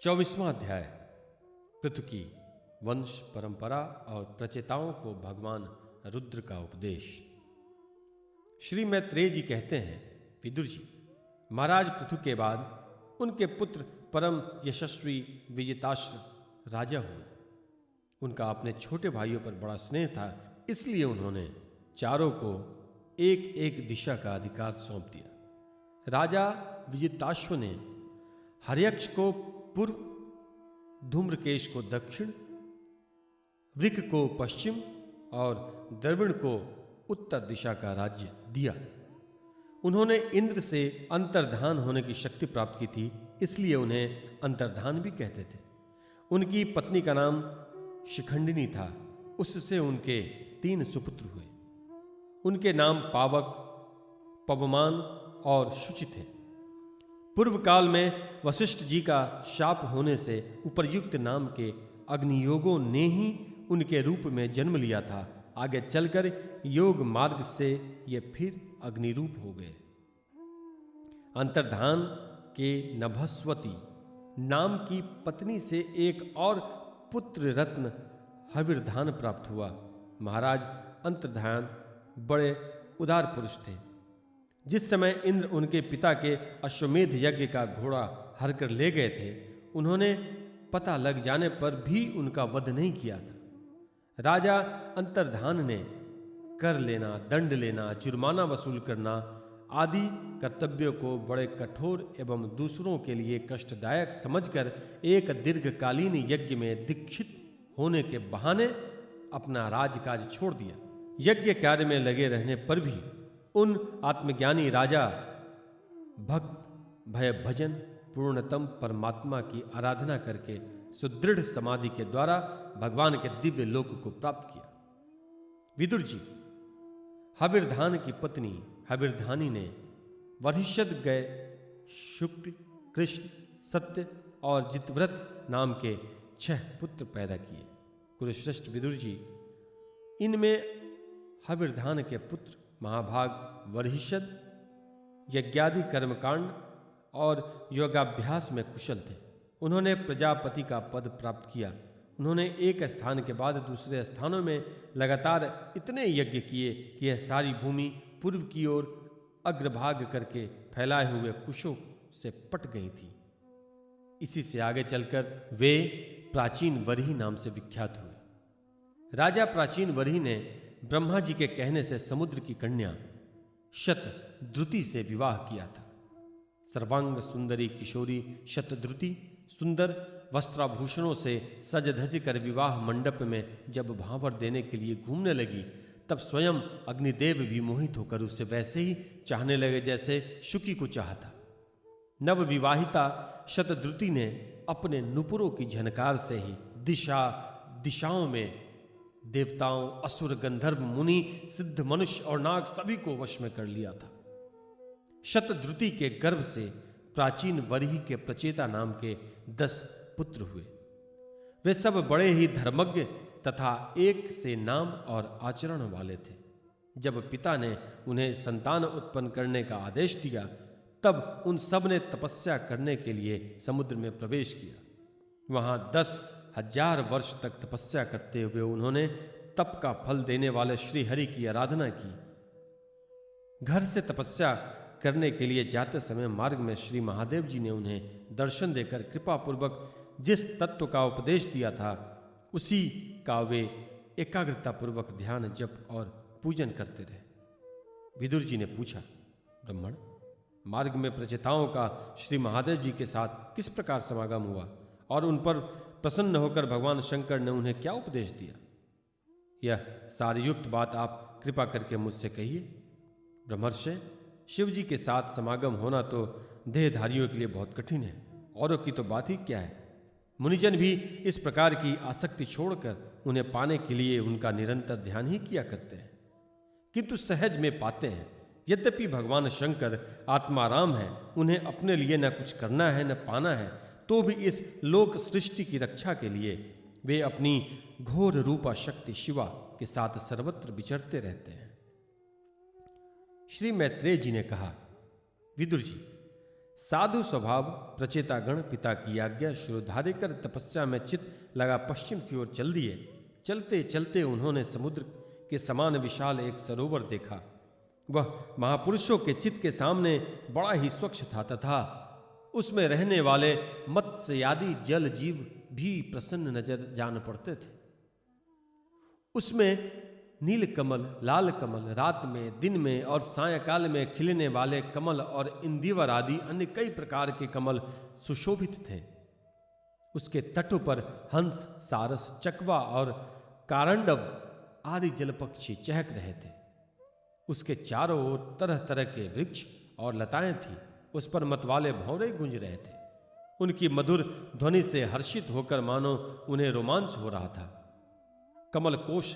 24वां अध्याय। पृथु की वंश परंपरा और प्रचेताओं को भगवान रुद्र का उपदेश। श्री मैत्रेय जी कहते हैं, विदुर जी, महाराज पृथु के बाद उनके पुत्र परम यशस्वी विजिताश्व राजा हुए। उनका अपने छोटे भाइयों पर बड़ा स्नेह था, इसलिए उन्होंने चारों को एक एक दिशा का अधिकार सौंप दिया। राजा विजिताश्व ने हर्यक्ष को पूर्व, धूम्रकेश को दक्षिण, वृक को पश्चिम और द्रविण को उत्तर दिशा का राज्य दिया। उन्होंने इंद्र से अंतर्धान होने की शक्ति प्राप्त की थी, इसलिए उन्हें अंतर्धान भी कहते थे। उनकी पत्नी का नाम शिखंडिनी था, उससे उनके 3 सुपुत्र हुए। उनके नाम पावक, पवमान और शुचि थे। पूर्व काल में वशिष्ठ जी का शाप होने से उपर्युक्त नाम के अग्नियोगों ने ही उनके रूप में जन्म लिया था। आगे चलकर योग मार्ग से ये फिर अग्निरूप हो गए। अंतर्धान के नभस्वती नाम की पत्नी से एक और पुत्र रत्न हविर्धान प्राप्त हुआ। महाराज अंतर्धान बड़े उदार पुरुष थे। जिस समय इंद्र उनके पिता के अश्वमेध यज्ञ का घोड़ा हर कर ले गए थे, उन्होंने पता लग जाने पर भी उनका वध नहीं किया था। राजा अंतर्धान ने कर लेना, दंड लेना, जुर्माना वसूल करना आदि कर्तव्यों को बड़े कठोर एवं दूसरों के लिए कष्टदायक समझकर एक दीर्घकालीन यज्ञ में दीक्षित होने के बहाने अपना राजकाज छोड़ दिया। यज्ञ कार्य में लगे रहने पर भी उन आत्मज्ञानी राजा भक्त भय भजन पूर्णतम परमात्मा की आराधना करके सुदृढ़ समाधि के द्वारा भगवान के दिव्य लोक को प्राप्त किया। विदुर जी, हविर्धान की पत्नी हविर्धानी ने वरिष्ठ गए शुक्ल, कृष्ण, सत्य और जितव्रत नाम के 6 पुत्र पैदा किए। कुरुश्रेष्ठ विदुर जी, इनमें हविर्धान के पुत्र महाभाग वरिष्ठ यज्ञादि कर्मकांड और योगाभ्यास में कुशल थे। उन्होंने प्रजापति का पद प्राप्त किया। उन्होंने एक स्थान के बाद दूसरे स्थानों में लगातार इतने यज्ञ किए कि यह सारी भूमि पूर्व की ओर अग्रभाग करके फैलाए हुए कुशों से पट गई थी। इसी से आगे चलकर वे प्राचीन वरही नाम से विख्यात हुए। राजा प्राचीन वरही ने ब्रह्मा जी के कहने से समुद्र की कन्या शतद्रुति से विवाह किया था। सर्वांग सुंदरी किशोरी शतद्रुति सुंदर वस्त्राभूषणों से सज धज कर विवाह मंडप में जब भांवर देने के लिए घूमने लगी, तब स्वयं अग्निदेव भी मोहित होकर उसे वैसे ही चाहने लगे जैसे शुकी को चाहा था। नव विवाहिता शतद्रुति ने अपने नुपुरों की झनकार से ही दिशाओं में देवताओं, असुर, गंधर्व, मुनि, सिद्ध, मनुष्य और नाग सभी को वश में कर लिया था। शतद्रुति के गर्भ से प्राचीन वरही के प्रचेता नाम के 10 पुत्र हुए। वे सब बड़े ही धर्मज्ञ तथा एक से नाम और आचरण वाले थे। जब पिता ने उन्हें संतान उत्पन्न करने का आदेश दिया, तब उन सब ने तपस्या करने के लिए समुद्र में प्रवेश किया। वहां 10,000 वर्ष तक तपस्या करते हुए उन्होंने तप का फल देने वाले श्री हरि की आराधना की। घर से तपस्या करने के लिए जाते समय मार्ग में श्री महादेव जी ने उन्हें दर्शन देकर कृपा पूर्वक जिस तत्व का उपदेश दिया था, उसी का वे एकाग्रता पूर्वक ध्यान, जप और पूजन करते रहे। विदुर जी ने पूछा, ब्राह्मण, मार्ग में प्रचेताओं का श्री महादेव जी के साथ किस प्रकार समागम हुआ और उन पर प्रसन्न होकर भगवान शंकर ने उन्हें क्या उपदेश दिया? यह सारयुक्त बात आप कृपा करके मुझसे कहिए। ब्रह्मर्षि, शिव जी के साथ समागम होना तो देहधारियों के लिए बहुत कठिन है, औरों की तो बात ही क्या है। मुनिजन भी इस प्रकार की आसक्ति छोड़कर उन्हें पाने के लिए उनका निरंतर ध्यान ही किया करते हैं, किंतु सहज में पाते हैं। यद्यपि भगवान शंकर आत्माराम है, उन्हें अपने लिए न कुछ करना है न पाना है, तो भी इस लोक सृष्टि की रक्षा के लिए वे अपनी घोर रूपा शक्ति शिवा के साथ सर्वत्र विचरते रहते हैं। श्री मैत्रेय जी ने कहा, विदुर जी, साधु स्वभाव प्रचेतागण पिता की आज्ञा शिरोधार्य कर तपस्या में चित्त लगा पश्चिम की ओर चल दिए। चलते चलते उन्होंने समुद्र के समान विशाल एक सरोवर देखा। वह महापुरुषों के चित्त के सामने बड़ा ही स्वच्छ था तथा उसमें रहने वाले मत्स्यादि जल जीव भी प्रसन्न नजर जान पड़ते थे। उसमें नील कमल, लाल कमल, रात में, दिन में और सायंकाल में खिलने वाले कमल और इंदिवर आदि अन्य कई प्रकार के कमल सुशोभित थे। उसके तटों पर हंस, सारस, चकवा और कारंडव आदि जलपक्षी चहक रहे थे। उसके चारों ओर तरह तरह के वृक्ष और लताएं थी। उस पर मतवाले भंवरे गूंज रहे थे। उनकी मधुर ध्वनि से हर्षित होकर मानो उन्हें रोमांच हो रहा था। कमल कोश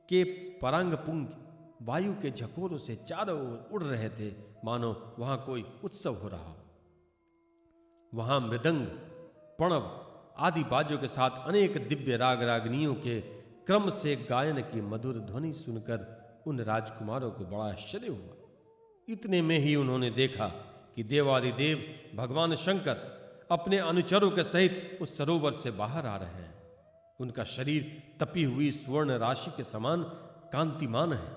के परांग पुंग वायु के झकोरों से चारों ओर उड़ रहे थे, मानो वहां कोई उत्सव हो रहा हो। वहां मृदंग, प्रणव आदि बाजों के साथ अनेक दिव्य राग रागनियों के क्रम से गायन की मधुर ध्वनि सुनकर उन राजकुमारों को बड़ा आश्चर्य हुआ। इतने में ही उन्होंने देखा कि देवादिदेव भगवान शंकर अपने अनुचरों के सहित उस सरोवर से बाहर आ रहे हैं। उनका शरीर तपी हुई स्वर्ण राशि के समान कांतिमान है,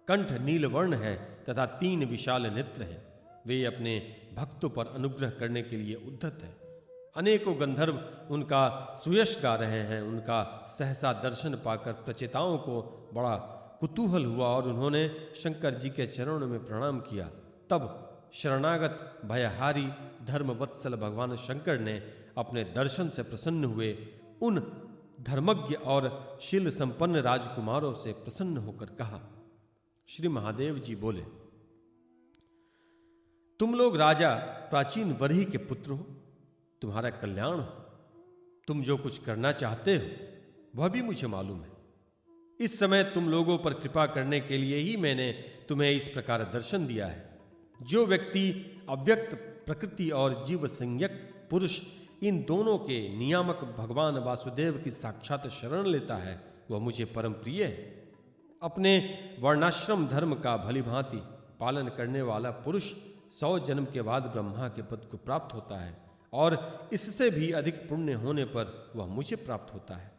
कंठ नीलवर्ण है तथा 3 विशाल नेत्र हैं। वे अपने भक्तों पर अनुग्रह करने के लिए उद्धत हैं। अनेकों गंधर्व उनका सुयश गा रहे हैं। उनका सहसा दर्शन पाकर प्रचेताओं को बड़ा कुतूहल हुआ और उन्होंने शंकर जी के चरणों में प्रणाम किया। तब शरणागत भयहारी धर्मवत्सल भगवान शंकर ने अपने दर्शन से प्रसन्न हुए उन धर्मज्ञ और शील संपन्न राजकुमारों से प्रसन्न होकर कहा। श्री महादेव जी बोले, तुम लोग राजा प्राचीन वरही के पुत्र हो, तुम्हारा कल्याण हो। तुम जो कुछ करना चाहते हो वह भी मुझे मालूम है। इस समय तुम लोगों पर कृपा करने के लिए ही मैंने तुम्हें इस प्रकार दर्शन दिया है। जो व्यक्ति अव्यक्त प्रकृति और जीव संज्ञक पुरुष इन दोनों के नियामक भगवान वासुदेव की साक्षात शरण लेता है वह मुझे परम प्रिय है। अपने वर्णाश्रम धर्म का भलीभांति पालन करने वाला पुरुष 100 जन्म के बाद ब्रह्मा के पद को प्राप्त होता है और इससे भी अधिक पुण्य होने पर वह मुझे प्राप्त होता है।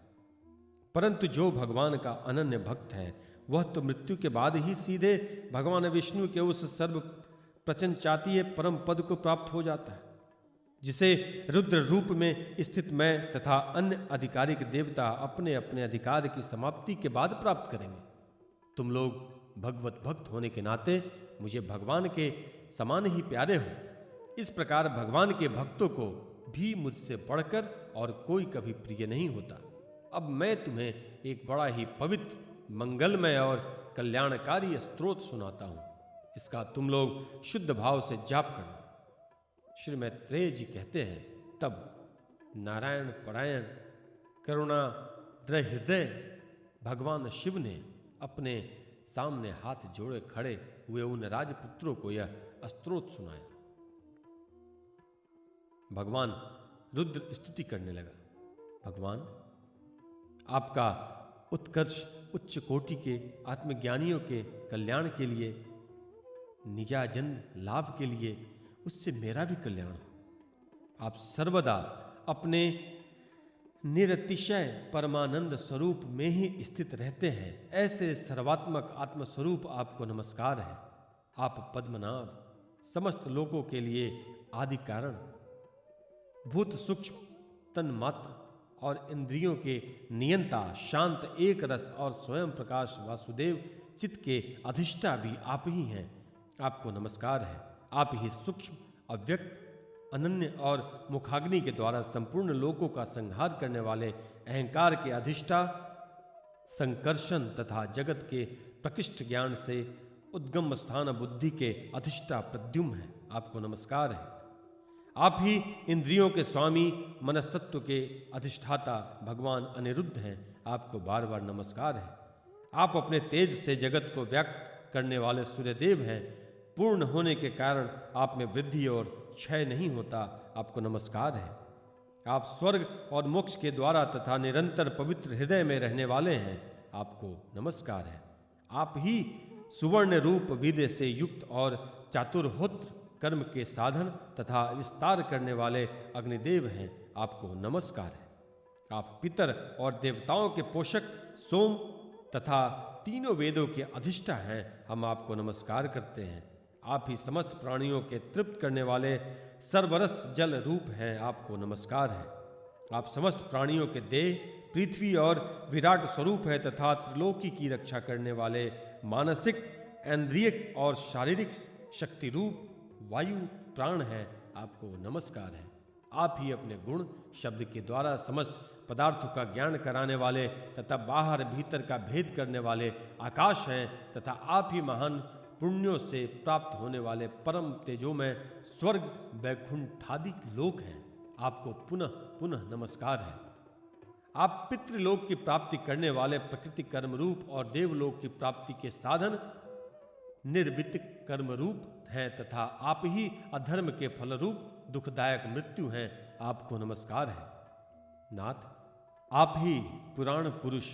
परंतु जो भगवान का अनन्य भक्त है वह तो मृत्यु के बाद ही सीधे भगवान विष्णु के उस सर्व प्रचंचातीय परम पद को प्राप्त हो जाता है, जिसे रुद्र रूप में स्थित मैं तथा अन्य आधिकारिक देवता अपने अपने अधिकार की समाप्ति के बाद प्राप्त करेंगे। तुम लोग भगवत भक्त होने के नाते मुझे भगवान के समान ही प्यारे हो। इस प्रकार भगवान के भक्तों को भी मुझसे बढ़कर और कोई कभी प्रिय नहीं होता। अब मैं तुम्हें एक बड़ा ही पवित्र, मंगलमय और कल्याणकारी स्तोत्र सुनाता हूं। इसका तुम लोग शुद्ध भाव से जाप करना। श्री मैत्रेय जी कहते हैं, तब नारायण परायण करुणा हृदय भगवान शिव ने अपने सामने हाथ जोड़े खड़े हुए उन राजपुत्रों को यह स्तोत्र सुनाया। भगवान रुद्र स्तुति करने लगा, भगवान आपका उत्कर्ष उच्च कोटि के आत्मज्ञानियों के कल्याण के लिए, निजाजन लाभ के लिए, उससे मेरा भी कल्याण हो। आप सर्वदा अपने निरतिशय परमानंद स्वरूप में ही स्थित रहते हैं। ऐसे सर्वात्मक आत्मस्वरूप आपको नमस्कार है। आप पद्मनाभ, समस्त लोगों के लिए आदि कारण, भूत सूक्ष्म तन मात्र और इंद्रियों के नियंता, शांत एक रस और स्वयं प्रकाश वासुदेव चित्त के अधिष्ठा भी आप ही हैं। आपको नमस्कार है। आप ही सूक्ष्म, अव्यक्त, अनन्य और मुखाग्नि के द्वारा संपूर्ण लोकों का संहार करने वाले अहंकार के अधिष्ठा, संकर्षण तथा जगत के प्रकृष्ट ज्ञान से उद्गम स्थान बुद्धि के अधिष्ठा प्रद्युम्न है। आपको नमस्कार है। आप ही इंद्रियों के स्वामी, मनस्तत्व के अधिष्ठाता भगवान अनिरुद्ध हैं। आपको बार बार नमस्कार है। आप अपने तेज से जगत को व्याप्त करने वाले सूर्यदेव हैं। पूर्ण होने के कारण आप में वृद्धि और क्षय नहीं होता। आपको नमस्कार है। आप स्वर्ग और मोक्ष के द्वारा तथा निरंतर पवित्र हृदय में रहने वाले हैं। आपको नमस्कार है। आप ही सुवर्ण रूप विद्य से युक्त और चातुर्होत्र कर्म के साधन तथा विस्तार करने वाले अग्निदेव हैं, आपको नमस्कार है। आप पितर और देवताओं के पोषक सोम तथा तीनों वेदों के अधिष्ठा हैं, हम आपको नमस्कार करते हैं। आप ही समस्त प्राणियों के तृप्त करने वाले सर्वरस जल रूप हैं, आपको नमस्कार है। आप समस्त प्राणियों के देह, पृथ्वी और विराट स्वरूप है तथा त्रिलोकी की रक्षा करने वाले मानसिक, इंद्रियक और शारीरिक शक्ति रूप वायु प्राण है, आपको नमस्कार है। आप ही अपने गुण शब्द के द्वारा समस्त पदार्थों का ज्ञान कराने वाले तथा बाहर भीतर का भेद करने वाले आकाश हैं तथा आप ही महान पुण्यों से प्राप्त होने वाले परम तेजोमय स्वर्ग वैकुंठादि लोक हैं, आपको पुनः पुनः नमस्कार है। आप पितृलोक की प्राप्ति करने वाले प्रकृति कर्म रूप और देवलोक की प्राप्ति के साधन निर्वित कर्म रूप हैं तथा आप ही अधर्म के फल रूप दुखदायक मृत्यु हैं, आपको नमस्कार है। नाथ, आप ही पुराण पुरुष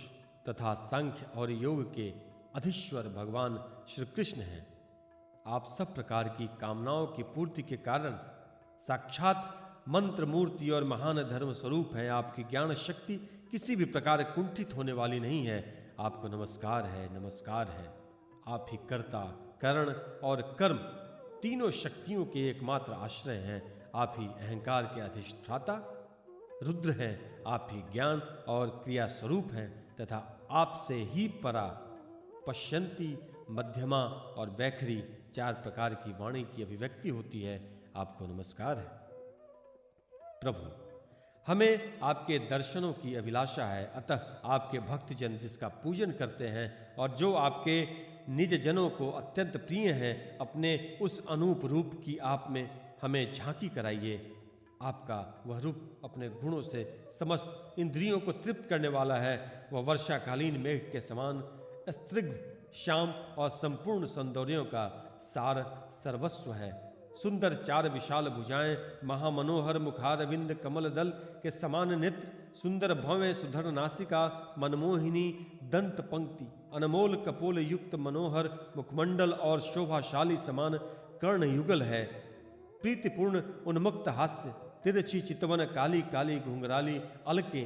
तथा सांख्य और योग के अधीश्वर भगवान श्री कृष्ण हैं। आप सब प्रकार की कामनाओं की पूर्ति के कारण साक्षात मंत्र मूर्ति और महान धर्म स्वरूप है। आपकी ज्ञान शक्ति किसी भी प्रकार कुंठित होने वाली नहीं है, आपको नमस्कार है, नमस्कार है। आप ही कर्ता, करण और कर्म तीनों शक्तियों के एकमात्र आश्रय हैं। आप ही अहंकार के अधिष्ठाता रुद्र हैं, आप ही ज्ञान और क्रिया स्वरूप हैं तथा आपसे ही परा पश्यंती, मध्यमा और वैखरी चार प्रकार की वाणी की अभिव्यक्ति होती है, आपको नमस्कार है। प्रभु, हमें आपके दर्शनों की अभिलाषा है, अतः आपके भक्तजन जिसका पूजन करते हैं और जो आपके निज जनों को अत्यंत प्रिय हैं, अपने उस अनूप रूप की आप में हमें झांकी कराइए। आपका वह रूप अपने गुणों से समस्त इंद्रियों को तृप्त करने वाला है। वह वर्षाकालीन मेघ के समान स्निग्ध, श्याम और संपूर्ण सौंदर्यों का सार सर्वस्व है। सुंदर चार विशाल भुजाएं, महामनोहर मुखारविंद, कमल दल के समान नेत्र, सुंदर भवें सुधर नासिका, मनमोहिनी दंत पंक्ति, अनमोल कपोल युक्त मनोहर मुखमंडल और शोभाशाली समान कर्ण युगल है। प्रीतिपूर्ण उन्मुक्त हास्य, तिरछी चितवन, काली काली घुंघराली अलके,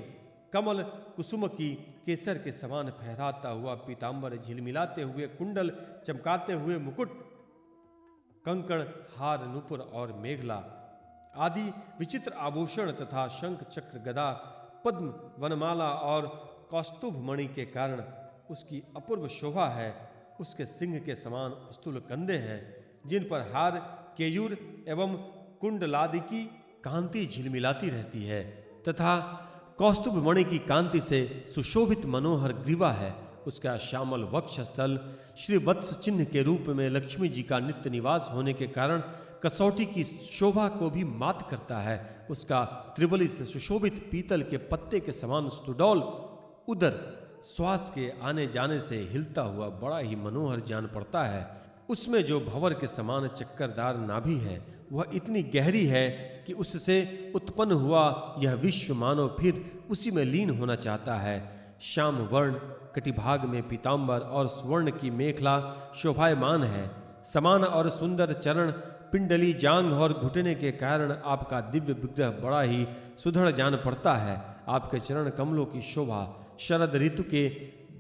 कमल कुसुम की केसर के समान फहराता हुआ पीतांबर, झिलमिलाते हुए कुंडल, चमकाते हुए मुकुट, कंकण, हार, नुपुर और मेघला आदि विचित्र आभूषण तथा शंख, चक्र, गदा, पद्म, वनमाला और कौस्तुभ मणि के कारण उसकी अपूर्व शोभा है। उसके सिंह के समान स्थूल कंधे हैं, जिन पर हार, केयूर एवं कुंडलादि की कांति झिलमिलाती रहती है तथा कौस्तुभ मणि की कांति से सुशोभित मनोहर ग्रीवा है। उसका श्यामल वक्षस्थल श्री वत्स चिन्ह के रूप में लक्ष्मी जी का नित्य निवास होने के कारण कसौटी की शोभा को भी मात करता है। उसका त्रिवली से सुशोभित पीतल के पत्ते के समान सुडौल उदर श्वास के आने जाने से हिलता हुआ बड़ा ही मनोहर जान पड़ता है। उसमें जो भंवर के समान चक्करदार नाभि है, वह इतनी गहरी है कि उससे उत्पन्न हुआ यह विश्व मानो फिर उसी में लीन होना चाहता है। श्याम वर्ण कटिभाग में पीतांबर और स्वर्ण की मेखला शोभायमान है। समान और सुंदर चरण, पिंडली जांघ और घुटने के कारण आपका दिव्य विग्रह बड़ा ही सुदृढ़ जान पड़ता है। आपके चरण कमलों की शोभा शरद ऋतु के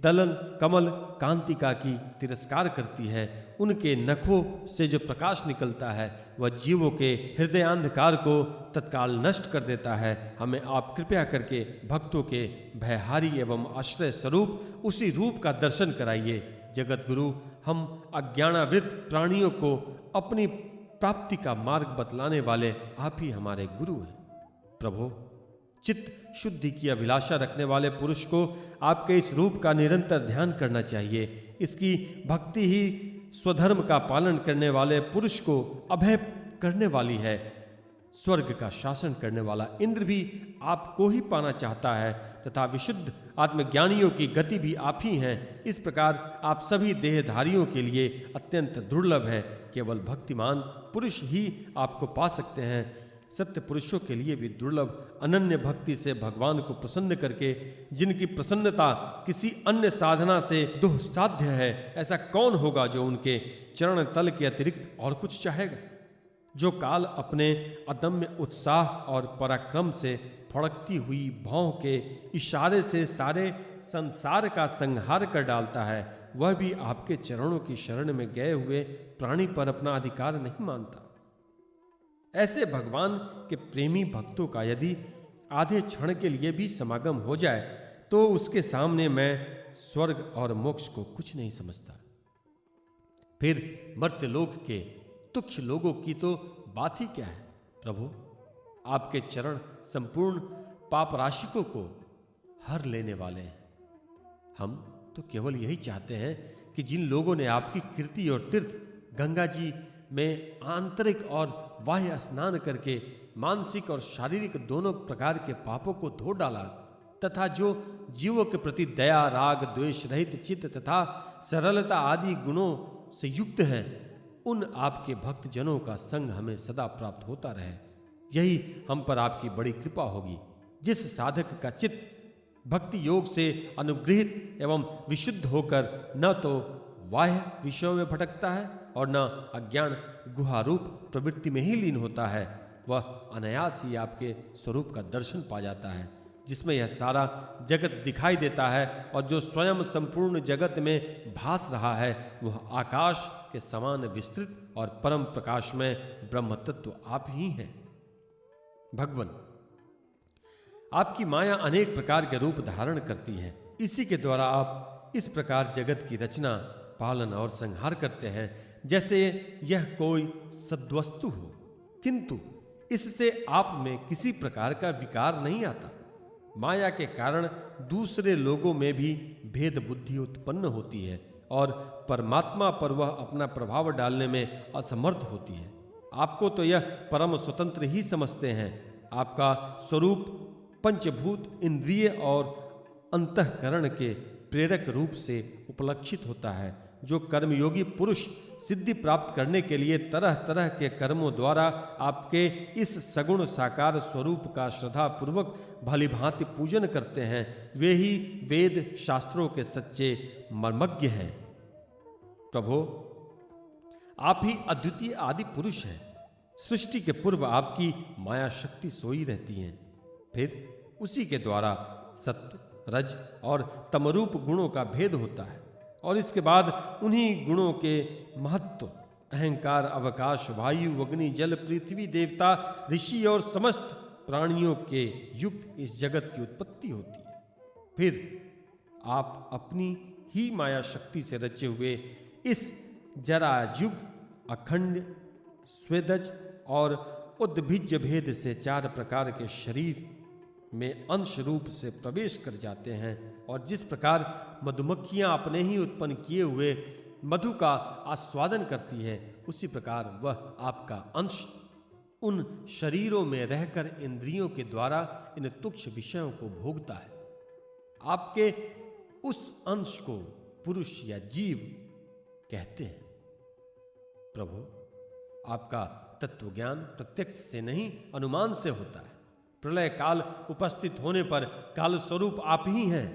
दलन कमल कांतिका की तिरस्कार करती है। उनके नखों से जो प्रकाश निकलता है वह जीवों के हृदयांधकार को तत्काल नष्ट कर देता है। हमें आप कृपया करके भक्तों के भयहारी एवं आश्रय स्वरूप उसी रूप का दर्शन कराइए। जगत गुरु, हम अज्ञानावृत प्राणियों को अपनी प्राप्ति का मार्ग बतलाने वाले आप ही हमारे गुरु हैं। प्रभु, चित्त शुद्धि की अभिलाषा रखने वाले पुरुष को आपके इस रूप का निरंतर ध्यान करना चाहिए। इसकी भक्ति ही स्वधर्म का पालन करने वाले पुरुष को अभय करने वाली है। स्वर्ग का शासन करने वाला इंद्र भी आपको ही पाना चाहता है तथा विशुद्ध आत्मज्ञानियों की गति भी आप ही हैं। इस प्रकार आप सभी देहधारियों के लिए अत्यंत दुर्लभ है। केवल भक्तिमान पुरुष ही आपको पा सकते हैं। सत्य पुरुषों के लिए भी दुर्लभ अनन्य भक्ति से भगवान को प्रसन्न करके, जिनकी प्रसन्नता किसी अन्य साधना से दुस्साध्य है, ऐसा कौन होगा जो उनके चरण तल के अतिरिक्त और कुछ चाहेगा। जो काल अपने अदम्य उत्साह और पराक्रम से फड़कती हुई भौं के इशारे से सारे संसार का संहार कर डालता है, वह भी आपके चरणों की शरण में गए हुए प्राणी पर अपना अधिकार नहीं मानता। ऐसे भगवान के प्रेमी भक्तों का यदि आधे क्षण के लिए भी समागम हो जाए तो उसके सामने मैं स्वर्ग और मोक्ष को कुछ नहीं समझता। फिर मर्त्यलोक के तुच्छ लोगों की तो बात ही क्या है। प्रभु, आपके चरण संपूर्ण पाप राशिकों को हर लेने वाले हैं। हम तो केवल यही चाहते हैं कि जिन लोगों ने आपकी कीर्ति और तीर्थ गंगा जी में आंतरिक और बाह्य स्नान करके मानसिक और शारीरिक दोनों प्रकार के पापों को धो डाला तथा जो जीवों के प्रति दया, राग, द्वेष रहित चित्त तथा सरलता आदि गुणों से युक्त हैं, उन आपके भक्त जनों का संग हमें सदा प्राप्त होता रहे। यही हम पर आपकी बड़ी कृपा होगी। जिस साधक का चित्त भक्ति योग से अनुग्रहित एवं विशुद्ध होकर न तो बाह्य विषयों में भटकता है और न अज्ञान गुहारूप प्रवृत्ति में ही लीन होता है, वह अनायास ही आपके स्वरूप का दर्शन पा जाता है, जिसमें यह सारा जगत दिखाई देता है और जो स्वयं संपूर्ण जगत में भास रहा है वह आकाश के समान विस्तृत और परम प्रकाश में ब्रह्म तत्व आप ही हैं। भगवान, आपकी माया अनेक प्रकार के रूप धारण करती है। इसी के द्वारा आप इस प्रकार जगत की रचना, पालन और संहार करते हैं जैसे यह कोई सद्वस्तु हो, किंतु इससे आप में किसी प्रकार का विकार नहीं आता। माया के कारण दूसरे लोगों में भी भेद बुद्धि उत्पन्न होती है और परमात्मा पर वह अपना प्रभाव डालने में असमर्थ होती है। आपको तो यह परम स्वतंत्र ही समझते हैं। आपका स्वरूप पंचभूत, इंद्रिय और अंतःकरण के प्रेरक रूप से उपलक्षित होता है। जो कर्मयोगी पुरुष सिद्धि प्राप्त करने के लिए तरह तरह के कर्मों द्वारा आपके इस सगुण साकार स्वरूप का श्रद्धा पूर्वक भलीभांति पूजन करते हैं, वे ही वेद शास्त्रों के सच्चे मर्मज्ञ हैं। प्रभो, आप ही अद्वितीय आदि पुरुष हैं। सृष्टि के पूर्व आपकी माया शक्ति सोई रहती है, फिर उसी के द्वारा सत्व, रज और तमरूप गुणों का भेद होता है और इसके बाद उन्हीं गुणों के महत्व, अहंकार, अवकाश, वायु, अग्नि, जल, पृथ्वी, देवता, ऋषि और समस्त प्राणियों के युक्त इस जगत की उत्पत्ति होती है। फिर आप अपनी ही माया शक्ति से रचे हुए इस जरायुग, अखंड, स्वेदज और उद्भिज्य भेद से 4 प्रकार के शरीर में अंश रूप से प्रवेश कर जाते हैं और जिस प्रकार मधुमक्खियां अपने ही उत्पन्न किए हुए मधु का आस्वादन करती है, उसी प्रकार वह आपका अंश उन शरीरों में रहकर इंद्रियों के द्वारा इन तुच्छ विषयों को भोगता है। आपके उस अंश को पुरुष या जीव कहते हैं। प्रभु, आपका तत्व ज्ञान प्रत्यक्ष से नहीं, अनुमान से होता है। प्रलय काल उपस्थित होने पर काल स्वरूप आप ही हैं।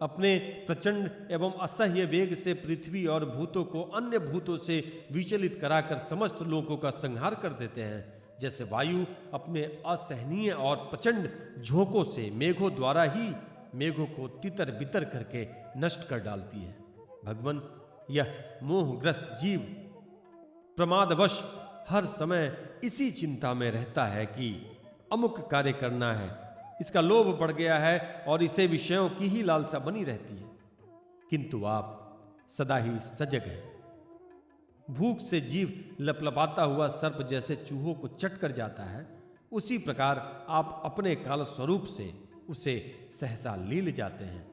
अपने प्रचंड एवं असह्य वेग से पृथ्वी और भूतों को अन्य भूतों से विचलित कराकर समस्त लोगों का संहार कर देते हैं। जैसे वायु अपने असहनीय और प्रचंड झोंकों से मेघों द्वारा ही मेघों को तितर बितर करके नष्ट कर डालती है। भगवान, यह मोहग्रस्त जीव प्रमादवश हर समय इसी चिंता में रहता है कि अमुक कार्य करना है, इसका लोभ बढ़ गया है और इसे विषयों की ही लालसा बनी रहती है, किंतु आप सदा ही सजग हैं। भूख से जीव लपलपाता हुआ सर्प जैसे चूहों को चट कर जाता है, उसी प्रकार आप अपने काल स्वरूप से उसे सहसा लील जाते हैं।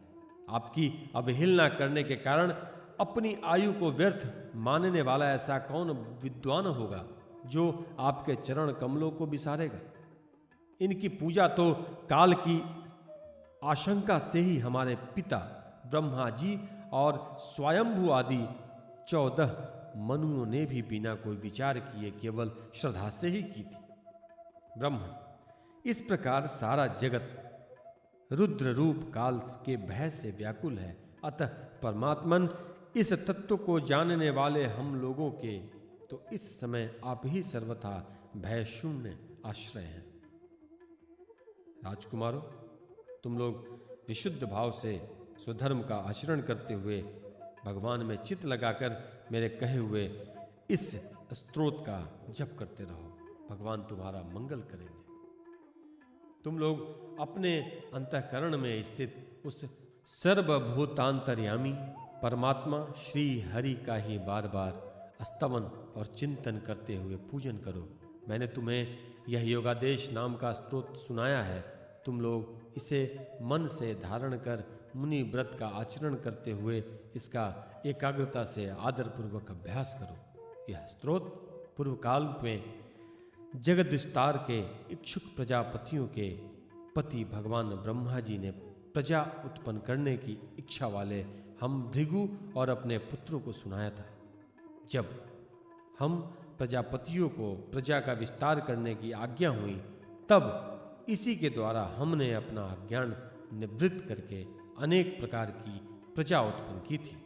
आपकी अवहेलना करने के कारण अपनी आयु को व्यर्थ मानने वाला ऐसा कौन विद्वान होगा जो आपके चरण कमलों को बिसारेगा। इनकी पूजा तो काल की आशंका से ही हमारे पिता ब्रह्मा जी और स्वयंभू आदि 14 मनुओं ने भी बिना कोई विचार किए केवल श्रद्धा से ही की थी। ब्रह्म, इस प्रकार सारा जगत रुद्र रूप काल के भय से व्याकुल है। अतः परमात्मन, इस तत्व को जानने वाले हम लोगों के तो इस समय आप ही सर्वथा भय शून्य आश्रय हैं। राजकुमारों, तुम लोग विशुद्ध भाव से स्वधर्म का आचरण करते हुए भगवान में चित्त लगाकर मेरे कहे हुए इस स्तोत्र का जप करते रहो। भगवान तुम्हारा मंगल करेंगे। तुम लोग अपने अंतःकरण में स्थित उस सर्वभूतांतर्यामी परमात्मा श्री हरि का ही बार बार स्तवन और चिंतन करते हुए पूजन करो। मैंने तुम्हें यह योगादेश नाम का स्तोत्र सुनाया है। तुम लोग इसे मन से धारण कर मुनि व्रत का आचरण करते हुए इसका एकाग्रता से आदर पूर्वक अभ्यास करो। यह स्तोत्र पूर्व काल में जगत विस्तार के इच्छुक प्रजापतियों के पति भगवान ब्रह्मा जी ने प्रजा उत्पन्न करने की इच्छा वाले हम भृगु और अपने पुत्रों को सुनाया था। जब हम प्रजापतियों को प्रजा का विस्तार करने की आज्ञा हुई, तब इसी के द्वारा हमने अपना अज्ञान निवृत्त करके अनेक प्रकार की प्रजा उत्पन्न की थी।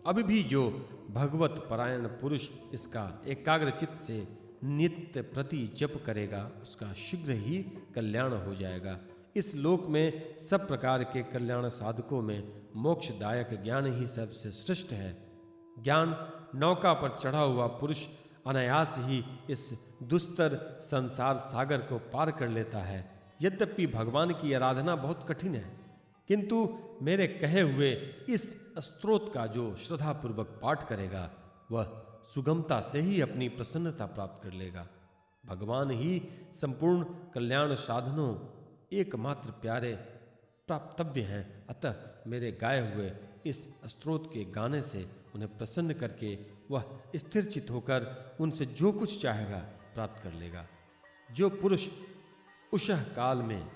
अभी भी जो भगवत परायण पुरुष इसका एकाग्रचित्त से नित्य प्रति जप करेगा, उसका शीघ्र ही कल्याण हो जाएगा। इस लोक में सब प्रकार के कल्याण साधकों में मोक्षदायक ज्ञान ही सबसे श्रेष्ठ है। ज्ञान नौका पर चढ़ा हुआ पुरुष अनायास ही इस दुस्तर संसार सागर को पार कर लेता है। यद्यपि भगवान की आराधना बहुत कठिन है, किंतु मेरे कहे हुए इस स्तोत्र का जो श्रद्धापूर्वक पाठ करेगा, वह सुगमता से ही अपनी प्रसन्नता प्राप्त कर लेगा। भगवान ही संपूर्ण कल्याण साधनों एकमात्र प्यारे प्राप्तव्य हैं। अतः मेरे गाए हुए इस स्तोत्र के गाने से उन्हें प्रसन्न करके वह स्थिरचित होकर उनसे जो कुछ चाहेगा प्राप्त कर लेगा। जो पुरुष उषः काल में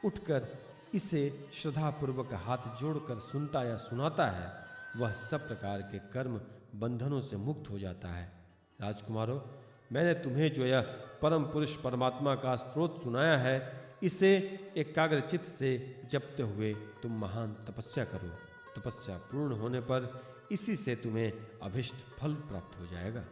उठकर इसे श्रद्धापूर्वक हाथ जोड़कर सुनता या सुनाता है, वह सब प्रकार के कर्म बंधनों से मुक्त हो जाता है। राजकुमारों, मैंने तुम्हें जो यह परम पुरुष परमात्मा का स्तोत्र सुनाया है, इसे एकाग्रचित्त से जपते हुए तुम महान तपस्या करो। तपस्या पूर्ण होने पर इसी से तुम्हें अभिष्ट फल प्राप्त हो जाएगा।